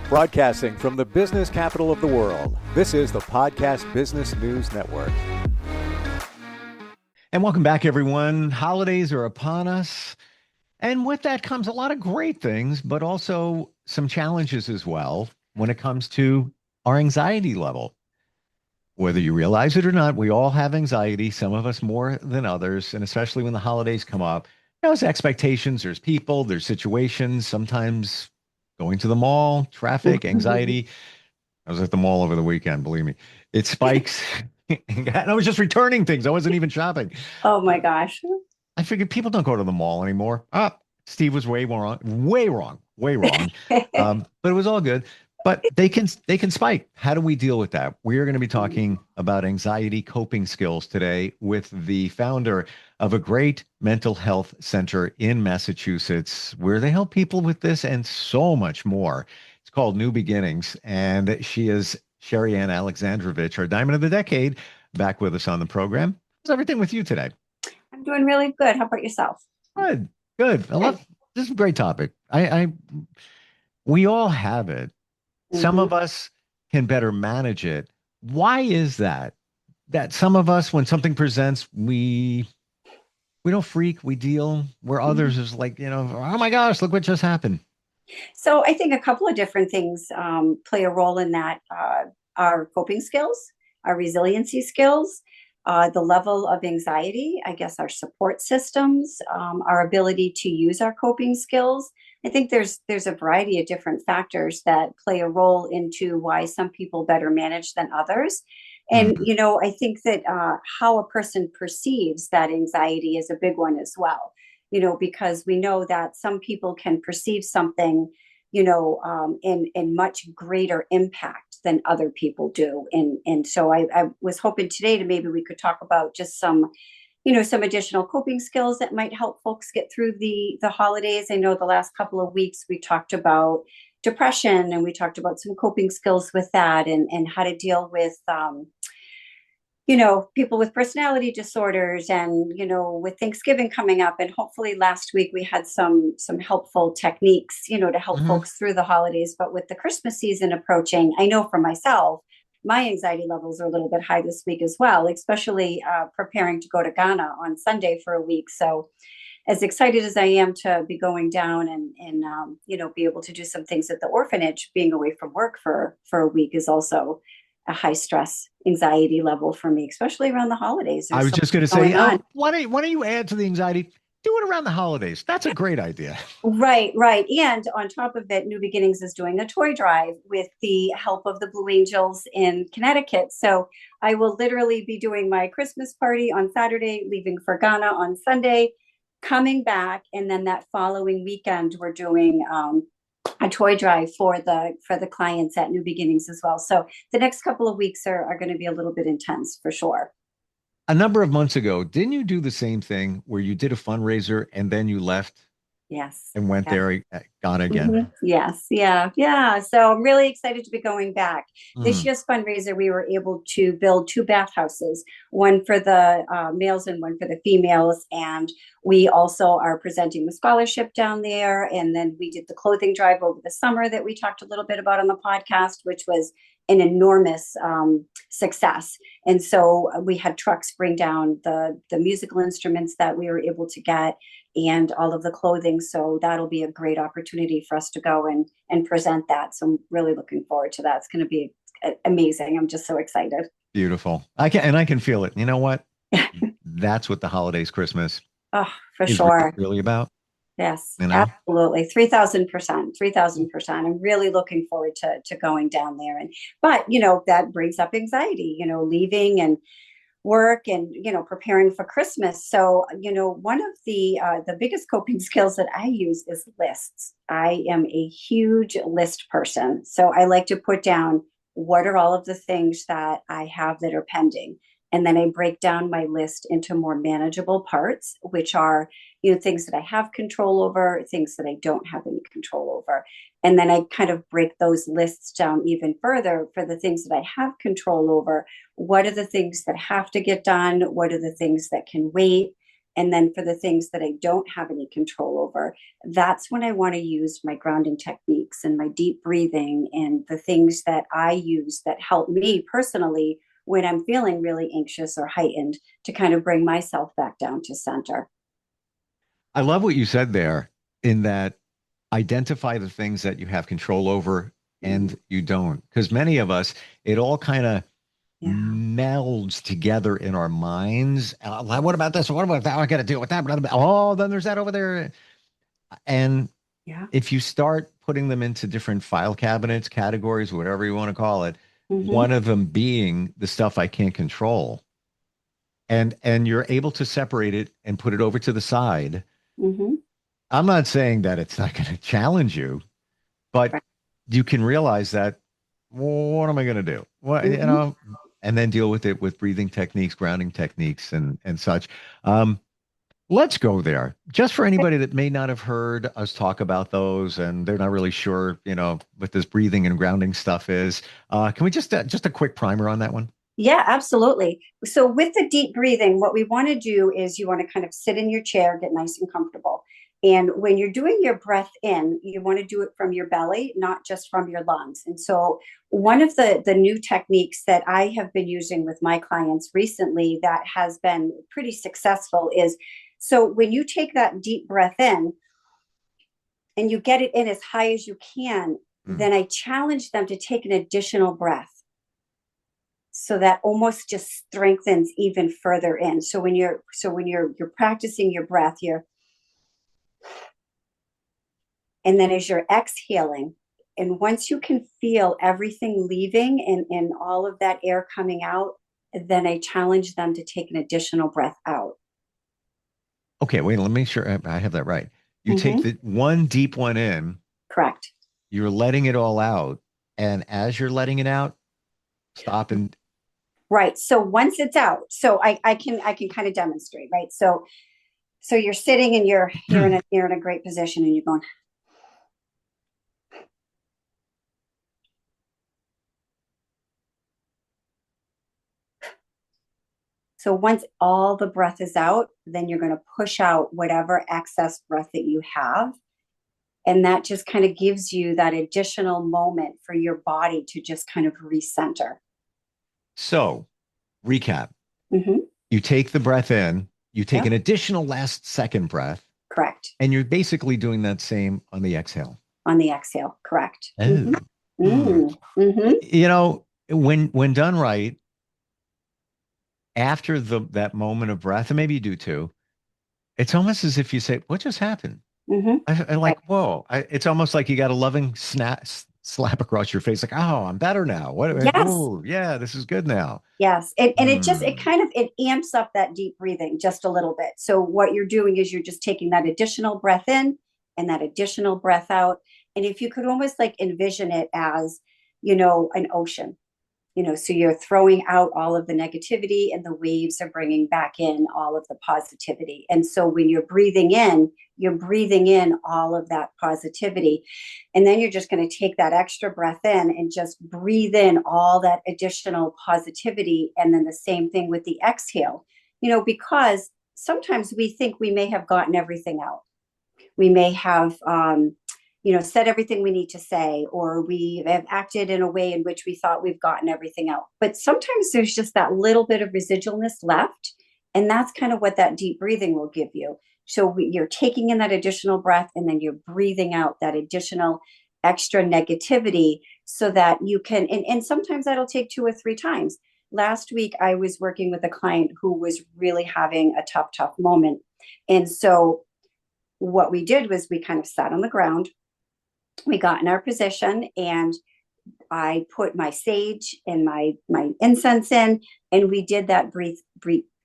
Broadcasting from the business capital of the world, this is the Podcast Business News Network. And welcome back, everyone. Holidays are upon us. And with that comes a lot of great things, but also some challenges as well when it comes to our anxiety level. Whether you realize it or not, we all have anxiety, some of us more than others. And especially when the holidays come up, there's expectations, there's people, there's situations, sometimes going to the mall, traffic, anxiety. I was at the mall over the weekend, believe me. It spikes. And I was just returning things. I wasn't even shopping. Oh my gosh. I figured people don't go to the mall anymore. Steve was way wrong, way wrong, way wrong. But it was all good. But they can spike. How do we deal with that? We are going to be talking about anxiety coping skills today with the founder of a great mental health center in Massachusetts, where they help people with this and so much more. It's called New Beginnings, and she is Sherri Alexandrovich, our Diamond of the Decade, back with us on the program. How's everything with you today? I'm doing really good. How about yourself? Good. This is a great topic. We all have it. Some of us can better manage it. Why is that? That some of us, when something presents, we don't freak, we deal, where others is like, oh my gosh, look what just happened. So I think a couple of different things play a role in that. Our coping skills, our resiliency skills, the level of anxiety, I guess our support systems, our ability to use our coping skills. I think there's a variety of different factors that play a role into why some people better manage than others. And, I think that how a person perceives that anxiety is a big one as well, because we know that some people can perceive something, in much greater impact than other people do. And so I was hoping today to maybe we could talk about just some additional coping skills that might help folks get through the holidays. I know the last couple of weeks we talked about depression, and we talked about some coping skills with that, and how to deal with people with personality disorders, and with Thanksgiving coming up. And hopefully last week we had some helpful techniques to help folks through the holidays. But with the Christmas season approaching, I know for myself, my anxiety levels are a little bit high this week as well, especially preparing to go to Ghana on Sunday for a week. So as excited as I am to be going down and be able to do some things at the orphanage, being away from work for a week is also a high stress anxiety level for me, especially around the holidays. I was just going to say, why don't you add to the anxiety? Do it around the holidays. That's a great idea. Right. And on top of it, New Beginnings is doing a toy drive with the help of the Blue Angels in Connecticut. So I will literally be doing my Christmas party on Saturday, leaving for Ghana on Sunday, coming back, and then that following weekend we're doing a toy drive for the clients at New Beginnings as well. So the next couple of weeks are going to be a little bit intense for sure. A number of months ago, didn't you do the same thing where you did a fundraiser and then you left? Yes. And went there, Ghana again? Yes. Yeah. So I'm really excited to be going back. This year's fundraiser, we were able to build 2 bathhouses, one for the males and one for the females. And we also are presenting the scholarship down there. And then we did the clothing drive over the summer that we talked a little bit about on the podcast, which was an enormous success. And so we had trucks bring down the musical instruments that we were able to get and all of the clothing. So that'll be a great opportunity for us to go and present that. So I'm really looking forward to that. It's going to be amazing. I'm just so excited. Beautiful. I can feel it. You know what? That's what the holidays, Christmas for sure. Really about. Yes, absolutely. 3,000%. I'm really looking forward to going down there. But that brings up anxiety, leaving and work and, preparing for Christmas. So, one of the biggest coping skills that I use is lists. I am a huge list person. So I like to put down what are all of the things that I have that are pending. And then I break down my list into more manageable parts, which are, things that I have control over, things that I don't have any control over. And then I kind of break those lists down even further for the things that I have control over. What are the things that have to get done? What are the things that can wait? And then for the things that I don't have any control over, that's when I want to use my grounding techniques and my deep breathing and the things that I use that help me personally when I'm feeling really anxious or heightened to kind of bring myself back down to center. I love what you said there in that identify the things that you have control over Mm, and you don't. Because many of us, it all kind of yeah. melds together in our minds. What about this? What about that? I got to deal with that. Oh, then there's that over there. And Yeah. if you start putting them into different file cabinets, categories, whatever you want to call it, Mm-hmm. one of them being the stuff I can't control, and you're able to separate it and put it over to the side. Mm-hmm. I'm not saying that it's not going to challenge you, but Right. you can realize that, well, what am I going to do? What, Mm-hmm. and then deal with it with breathing techniques, grounding techniques, and such. Um, let's go there. Just for anybody that may not have heard us talk about those and they're not really sure, what this breathing and grounding stuff is. Can we just a quick primer on that one? Yeah, absolutely. So, with the deep breathing, what we want to do is you want to kind of sit in your chair, get nice and comfortable. And when you're doing your breath in, you want to do it from your belly, not just from your lungs. And so, one of the new techniques that I have been using with my clients recently that has been pretty successful is so when you take that deep breath in and you get it in as high as you can, Mm. then I challenge them to take an additional breath so that almost just strengthens even further in. So when you're practicing your breath, you're and then as you're exhaling, and once you can feel everything leaving and all of that air coming out, then I challenge them to take an additional breath out. Okay, wait, let me make sure I have that right. You take Hmm. the one deep one in, Correct. you're letting it all out, and as you're letting it out, stop and Right. So once it's out, so I can kind of demonstrate, right? So you're sitting and you're in a great position and you're going. So once all the breath is out, then you're going to push out whatever excess breath that you have. And that just kind of gives you that additional moment for your body to just kind of recenter. so recap. Hmm. You take the breath in, you take an Yep. additional last second breath, Correct. and you're basically doing that same on the exhale. On the exhale. Correct. Oh. Hmm. Hmm. Mm-hmm. When done right, after that moment of breath, and maybe you do too, it's almost as if you say, "What just happened?" Mm-hmm. I Right. like, whoa! It's almost like you got a loving slap across your face, like, "Oh, I'm better now. What? Yes. Oh, yeah, this is good now." Yes. And it Hmm. kind of it amps up that deep breathing just a little bit. So what you're doing is you're just taking that additional breath in and that additional breath out. And if you could almost like envision it as, an ocean. So you're throwing out all of the negativity and the waves are bringing back in all of the positivity. And so when you're breathing in all of that positivity. And then you're just going to take that extra breath in and just breathe in all that additional positivity. And then the same thing with the exhale, because sometimes we think we may have gotten everything out. We may have said everything we need to say, or we have acted in a way in which we thought we've gotten everything out, but sometimes there's just that little bit of residualness left, and that's kind of what that deep breathing will give you. So you're taking in that additional breath and then you're breathing out that additional extra negativity so that you can and sometimes that'll take 2 or 3 times. Last week I was working with a client who was really having a tough moment, and so what we did was we kind of sat on the ground, we got in our position, and I put my sage and my incense in, and we did that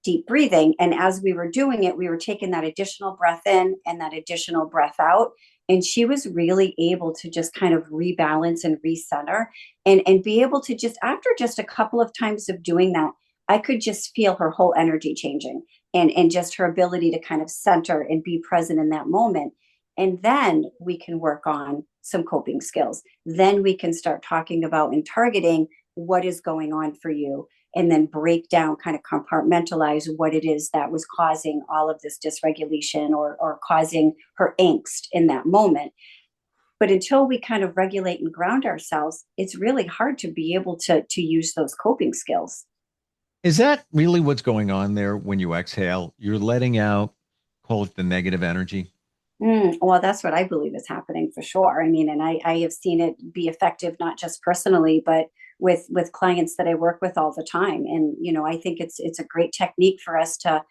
deep breathing. And as we were doing it, we were taking that additional breath in and that additional breath out. And she was really able to just kind of rebalance and recenter and be able to just, after just a couple of times of doing that, I could just feel her whole energy changing and just her ability to kind of center and be present in that moment. And then we can work on some coping skills. Then we can start talking about and targeting what is going on for you. and then break down, kind of compartmentalize what it is that was causing all of this dysregulation or causing her angst in that moment. But until we kind of regulate and ground ourselves, it's really hard to be able to use those coping skills. Is that really what's going on there when you exhale? You're letting out, call it the negative energy. Well, that's what I believe is happening for sure. I mean, and I have seen it be effective, not just personally, but with clients that I work with all the time. And, I think it's a great technique for us to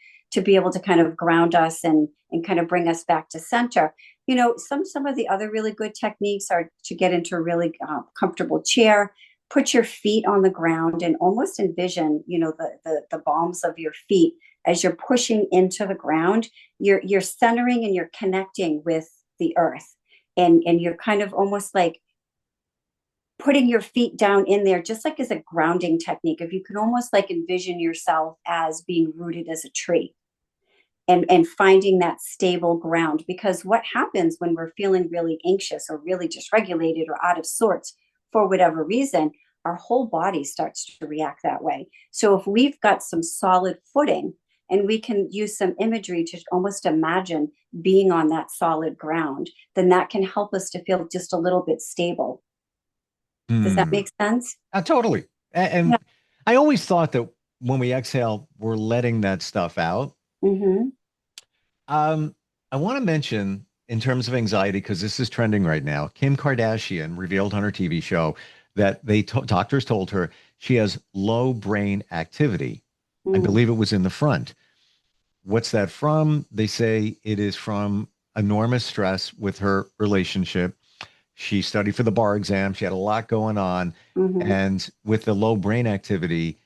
be able to kind of ground us and kind of bring us back to center. Some of the other really good techniques are to get into a really comfortable chair, put your feet on the ground, and almost envision, the palms of your feet as you're pushing into the ground. You're centering and you're connecting with the earth, and you're kind of almost like putting your feet down in there, just like as a grounding technique. If you can almost like envision yourself as being rooted as a tree, and finding that stable ground. Because what happens when we're feeling really anxious or really dysregulated or out of sorts for whatever reason, our whole body starts to react that way. So if we've got some solid footing, and we can use some imagery to almost imagine being on that solid ground, then that can help us to feel just a little bit stable. Does that Hmm. make sense? Totally. And Yeah. I always thought that when we exhale, we're letting that stuff out. Mm-hmm. I want to mention in terms of anxiety, because this is trending right now, Kim Kardashian revealed on her TV show that doctors told her she has low brain activity. I Mm. believe it was in the front. What's that from? They say it is from enormous stress with her relationship. She studied for the bar exam. She had a lot going on. Mm-hmm. And with the low brain activity,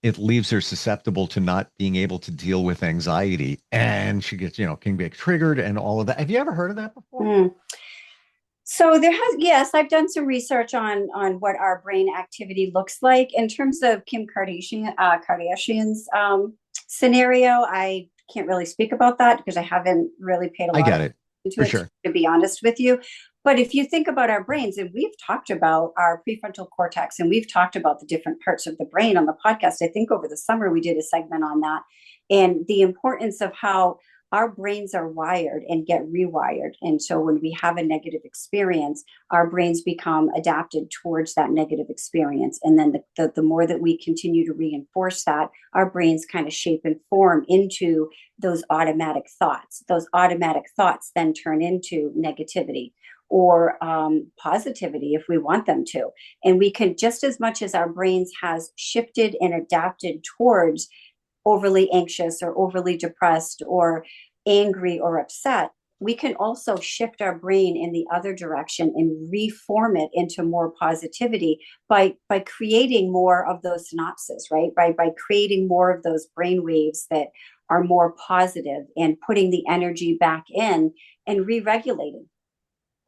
it leaves her susceptible to not being able to deal with anxiety. And she gets, can get triggered and all of that. Have you ever heard of that before? Mm. So yes, I've done some research on what our brain activity looks like in terms of Kim Kardashian's scenario. I can't really speak about that because I haven't really paid a I lot of get it attention for to it, sure. to be honest with you. But if you think about our brains, and we've talked about our prefrontal cortex, and we've talked about the different parts of the brain on the podcast. I think over the summer we did a segment on that, and the importance of how our brains are wired and get rewired. And so when we have a negative experience, our brains become adapted towards that negative experience. And then the more that we continue to reinforce that, our brains kind of shape and form into those automatic thoughts. Those automatic thoughts then turn into negativity or positivity if we want them to. And we can, just as much as our brains has shifted and adapted towards overly anxious or overly depressed or angry or upset, we can also shift our brain in the other direction and reform it into more positivity by creating more of those synapses, right? By creating more of those brain waves that are more positive and putting the energy back in and re-regulating.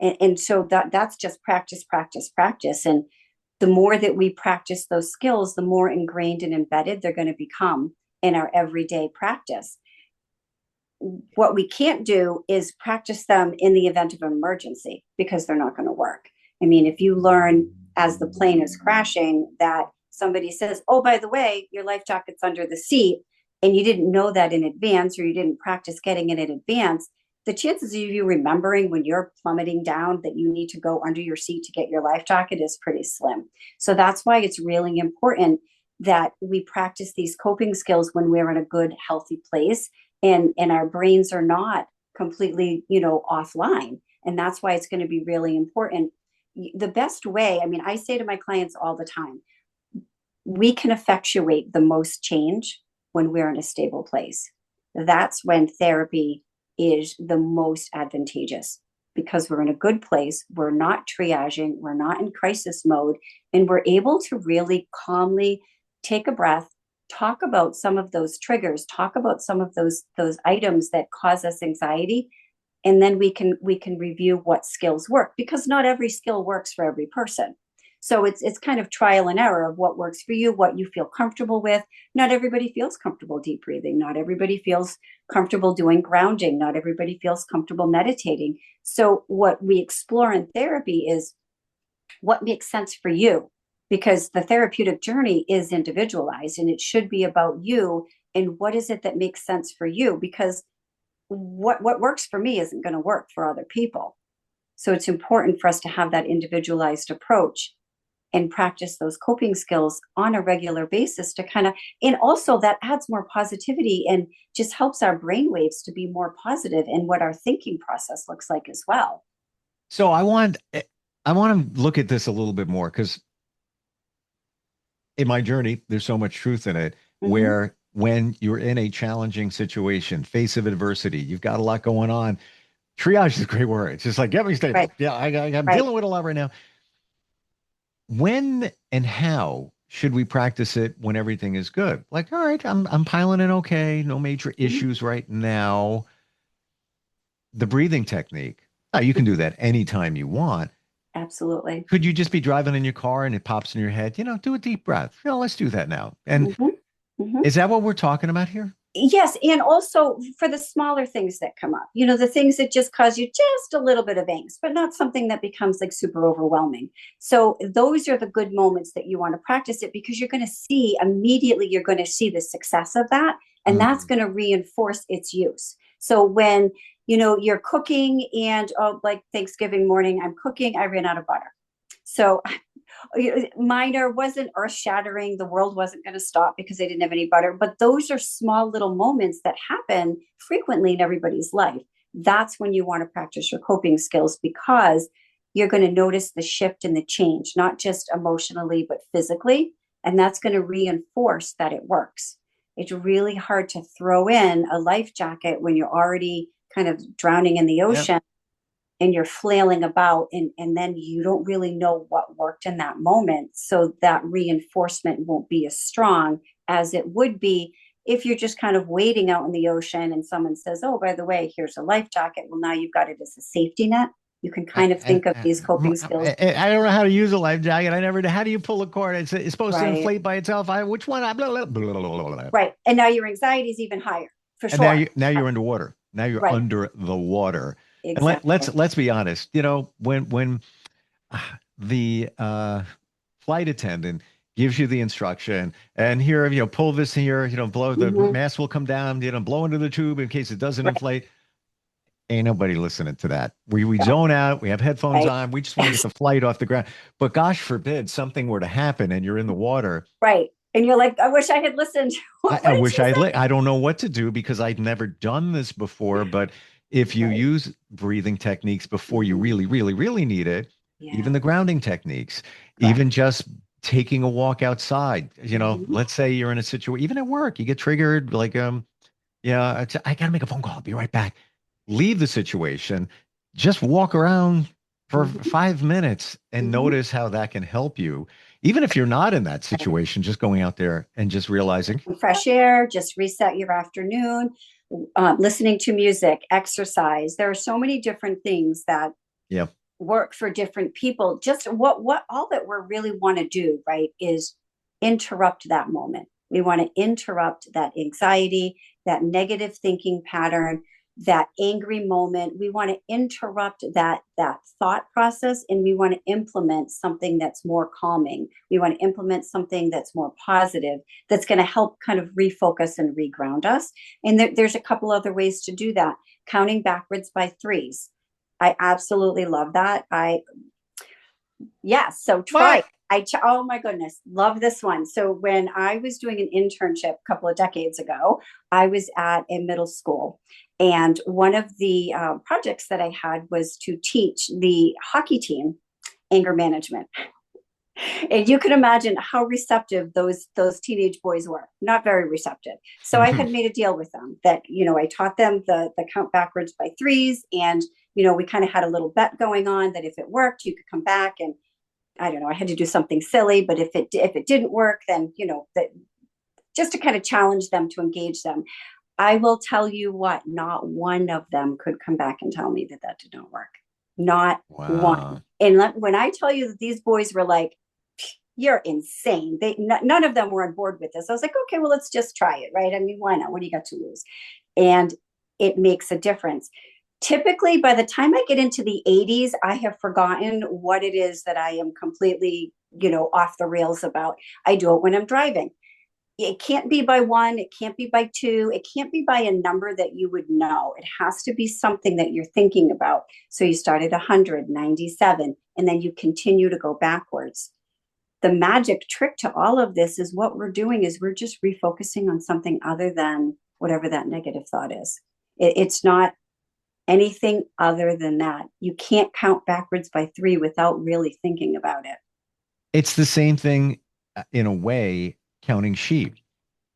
And so that's just practice, practice, practice. And the more that we practice those skills, the more ingrained and embedded they're going to become in our everyday practice. What we can't do is practice them in the event of an emergency because they're not going to work. I mean, if you learn as the plane is crashing that somebody says, oh, by the way, your life jacket's under the seat, and you didn't know that in advance or you didn't practice getting it in advance, the chances of you remembering when you're plummeting down that you need to go under your seat to get your life jacket is pretty slim. So that's why it's really important that we practice these coping skills when we're in a good, healthy place and our brains are not completely, offline. And that's why it's going to be really important. The best way, I mean, I say to my clients all the time, we can effectuate the most change when we're in a stable place. That's when therapy is the most advantageous because we're in a good place. We're not triaging, we're not in crisis mode, and we're able to really calmly take a breath, talk about some of those triggers, talk about some of those items that cause us anxiety, and then we can review what skills work because not every skill works for every person. So it's kind of trial and error of what works for you, what you feel comfortable with. Not everybody feels comfortable deep breathing. Not everybody feels comfortable doing grounding. Not everybody feels comfortable meditating. So what we explore in therapy is what makes sense for you. because the therapeutic journey is individualized and it should be about you and what is it that makes sense for you, because what works for me isn't going to work for other people. So it's important for us to have that individualized approach and practice those coping skills on a regular basis to kind of, and also that adds more positivity and just helps our brain waves to be more positive in what our thinking process looks like as well. So I want to look at this a little bit more because in my journey, there's so much truth in it Mm-hmm. where when you're in a challenging situation, face of adversity, you've got a lot going on. Triage is a great word. It's just like, get me stable. Right, Yeah, I'm right. dealing with a lot right now. When and how should we practice it when everything is good? Like, all right, I'm piling in okay, no major Mhm. issues right now. The breathing technique. Now, you can do that anytime you want. Absolutely. Could you just be driving in your car and it pops in your head, do a deep breath. Let's do that now. And Hmm. Hmm. is that what we're talking about here? Yes, and also for the smaller things that come up, the things that just cause you just a little bit of angst, but not something that becomes like super overwhelming. So those are the good moments that you want to practice it, because you're going to see immediately, you're going to see the success of that, and that's Mhm. going to reinforce its use. So when you're cooking and, oh, like Thanksgiving morning, I'm cooking, I ran out of butter. So minor, wasn't earth shattering. The world wasn't going to stop because they didn't have any butter. But those are small little moments that happen frequently in everybody's life. That's when you want to practice your coping skills, because you're going to notice the shift and the change, not just emotionally, but physically. And that's going to reinforce that it works. It's really hard to throw in a life jacket when you're already kind of drowning in the Yep. ocean and you're flailing about, and then you don't really know what worked in that moment, so that reinforcement won't be as strong as it would be if you're just kind of waiting out in the ocean and someone says, oh, by the way, here's a life jacket. Well, now you've got it as a safety net. You can kind of think of these coping skills. I don't know how to use a life jacket. I never. How do you pull a cord? It's supposed to Right, inflate by itself. Which one? Blah, blah, blah, blah. right. And now your anxiety is even higher, for And now sure. you're underwater. Now you're Right, under the water. And exactly. let's be honest. When the flight attendant gives you the instruction and here, pull this here, blow the Hmm. mask will come down, blow into the tube in case it doesn't Right, inflate. Ain't nobody listening to that. We zone out. We have headphones right. on. We just want to get the flight off the ground. But gosh forbid something were to happen and you're in the water. Right. And you're like, I wish I had listened. What I did wish she I'd. say? I don't know what to do because I'd never done this before. But if you Right. use breathing techniques before you Mhm. really, really, really need it, even Yeah, the grounding techniques, correct. even just taking a walk outside. Mhm. Let's say you're in a situation, even at work, you get triggered. Like, yeah, I gotta make a phone call. I'll be right back. Leave the situation. Just walk around for Mhm. 5 minutes and Mhm. notice how that can help you. Even if you're not in that Right. situation, just going out there and just realizing. Fresh air, just reset your afternoon, listening to music, exercise. There are so many different things that Yeah. work for different people. Just what all that we really want to do, right, is interrupt that moment. We want to interrupt that anxiety, that negative thinking pattern, that angry moment. We want to interrupt that thought process, and we want to implement something that's more calming. We want to implement something that's more positive, that's going to help kind of refocus and reground us. And there's a couple other ways to do that. Counting backwards by threes. I absolutely love that. Yes, so try. What? Oh my goodness, love this one. So when I was doing an internship a couple of decades ago, I was at a middle school, and one of the projects that I had was to teach the hockey team anger management. And you can imagine how receptive those teenage boys were. Not very receptive. So I had made a deal with them that I taught them the count backwards by threes, and we kind of had a little bet going on that if it worked, you could come back, and I don't know, I had to do something silly, but if it didn't work, then that, just to kind of challenge them, to engage them. I will tell you what, not one of them could come back and tell me that did not work. Not one. Wow. And when I tell you that these boys were like, you're insane. None of them were on board with this. I was like, okay, well, let's just try it, right? I mean, why not? What do you got to lose? And it makes a difference. Typically, by the time I get into the 80s, I have forgotten what it is that I am completely off the rails about. I do it when I'm driving. It can't be by one, it can't be by two, it can't be by a number that you would know. It has to be something that you're thinking about. So you start at 197 and then you continue to go backwards. The magic trick to all of this is what we're doing is we're just refocusing on something other than whatever that negative thought is. It's not anything other than that. You can't count backwards by three without really thinking about it. It's the same thing in a way, counting sheep.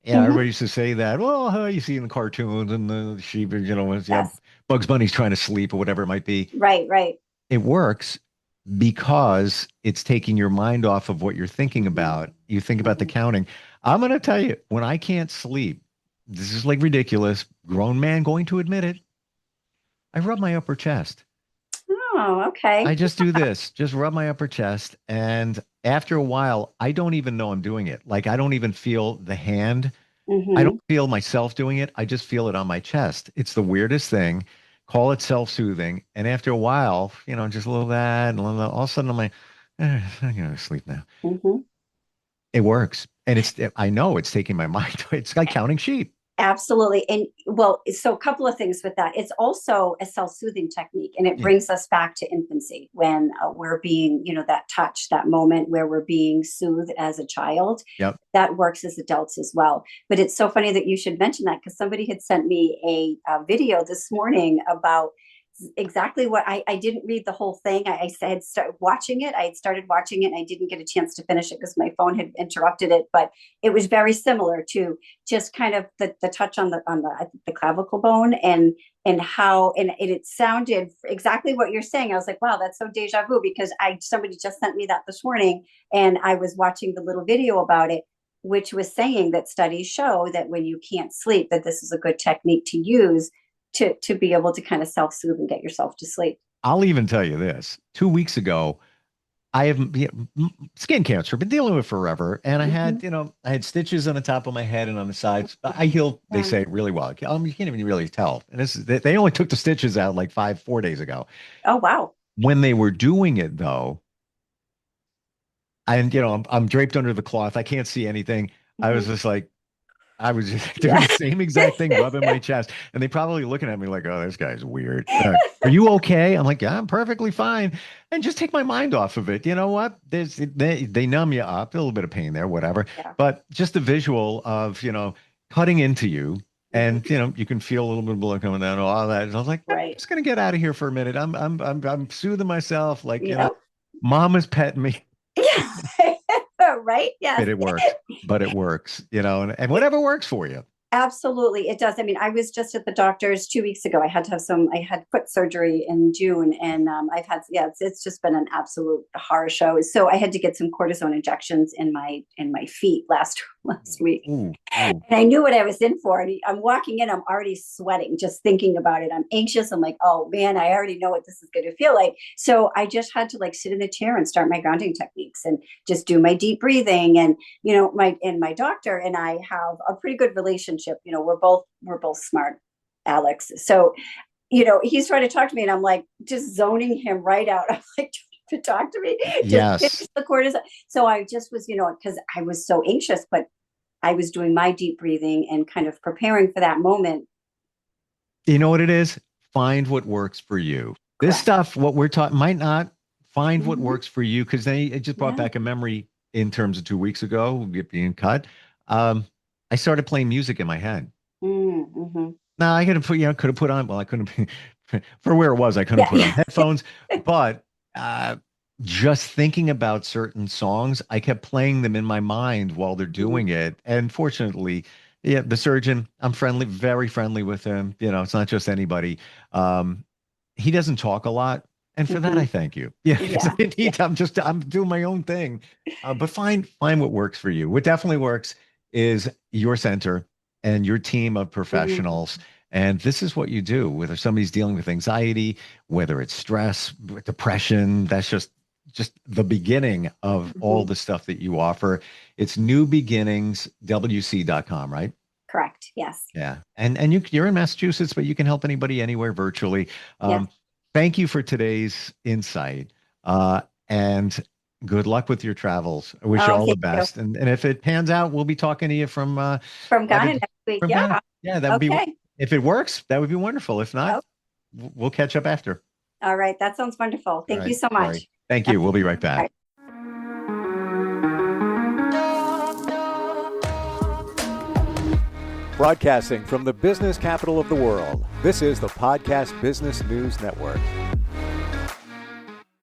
Yeah, Mm-hmm. everybody used to say that. Well, how you see in the cartoons and the sheep, Yes. Bugs Bunny's trying to sleep or whatever it might be. Right, right. It works because it's taking your mind off of what you're thinking about. You think about the Mm-hmm. counting. I'm going to tell you, when I can't sleep, this is like ridiculous, grown man going to admit it. I rub my upper chest. Oh, okay. I just do this, just rub my upper chest. And after a while, I don't even know I'm doing it. Like, I don't even feel the hand. I don't Mm-hmm. feel myself doing it. I just feel it on my chest. It's the weirdest thing. Call it self-soothing. And after a while, just a little that, and a little, all of a sudden I'm like, I'm going to sleep now. Mm-hmm. It works. And I know it's taking my mind. It's like counting sheep. Absolutely. And well, so a couple of things with that. It's also a self-soothing technique, and it Yeah. brings us back to infancy when we're being, that touch, that moment where we're being soothed as a child. Yep. That works as adults as well. But it's so funny that you should mention that because somebody had sent me a video this morning about exactly what I didn't read the whole thing. I had started watching it. I had started watching it and I didn't get a chance to finish it because my phone had interrupted it. But it was very similar to just kind of the touch on the clavicle bone and how it sounded exactly what you're saying. I was like, wow, that's so deja vu because somebody just sent me that this morning and I was watching the little video about it, which was saying that studies show that when you can't sleep, that this is a good technique to use to be able to kind of self-soothe and get yourself to sleep. I'll even tell you this. 2 weeks ago, I have skin cancer, been dealing with forever. And I Mm-hmm. had, I had stitches on the top of my head and on the sides. I healed, they Yeah. say, really well. You can't even really tell. And they only took the stitches out like 4 days ago. Oh, wow. When they were doing it, though, and I'm draped under the cloth. I can't see anything. I was Mm-hmm. just like, I was just doing Yeah. the same exact thing, rubbing my chest, and they probably looking at me like, "Oh, this guy's weird." Are you okay? I'm like, "Yeah, I'm perfectly fine," and just take my mind off of it. You know what? They numb you up, a little bit of pain there, whatever, Yeah. but just the visual of cutting into you, and Mm-hmm. you can feel a little bit of blood coming down, all that. And I was like, I'm Right. just gonna get out of here for a minute. I'm soothing myself, like Yeah. mom is petting me. Yeah. Right. Yes. But it works. But it works, and whatever works for you. Absolutely, it does. I mean, I was just at the doctor's 2 weeks ago. I had foot surgery in June, and it's just been an absolute horror show. So I had to get some cortisone injections in my feet last week. Ooh, ooh. And I knew what I was in for. And I'm walking in, I'm already sweating just thinking about it. I'm anxious. I'm like, oh man, I already know what this is going to feel like. So I just had to like sit in the chair and start my grounding techniques and just do my deep breathing. And my doctor and I have a pretty good relationship. We're both smart, Alex. So he's trying to talk to me, and I'm like just zoning him right out. I'm like, to talk to me, just finish Yes. the cortisone. So I just was, because I was so anxious, but I was doing my deep breathing and kind of preparing for that moment. You know what it is? Find what works for you. This Correct. stuff, what we're taught, might not find what Mm-hmm. works for you because it just brought Yeah. back a memory in terms of 2 weeks ago, being cut. Um, I started playing music in my head. Mm-hmm. Now I could have could have put on, well, I couldn't, for where it was, I couldn't Yeah. put on headphones, but uh, just thinking about certain songs, I kept playing them in my mind while they're Mm-hmm. doing it. And fortunately, yeah, the surgeon, I'm friendly, very friendly with him. It's not just anybody. Um, he doesn't talk a lot. And for that, Mm-hmm. I thank you. Yeah, because Yeah. Yeah. I'm doing my own thing. But find what works for you. What definitely works is your center and your team of Mm-hmm. professionals. And this is what you do, whether somebody's dealing with anxiety, whether it's stress, depression, that's just the beginning of all Mm-hmm. the stuff that you offer. It's newbeginningswc.com, right? Correct. Yes. Yeah. And you're in Massachusetts, but you can help anybody anywhere virtually. Yes. Thank you for today's insight. And Good luck with your travels. I wish you Oh, all the thank you. best. And if it pans out, we'll be talking to you from From out Ghana of- next week. from Yeah. Ghana. Yeah, that would be Okay. if it works, that would be wonderful. If not, Oh, we'll catch up after. all right. That sounds wonderful. All Thank you right. so All much. right. Thank you. We'll be right All back. right. Broadcasting from the business capital of the world, this is the Podcast Business News Network.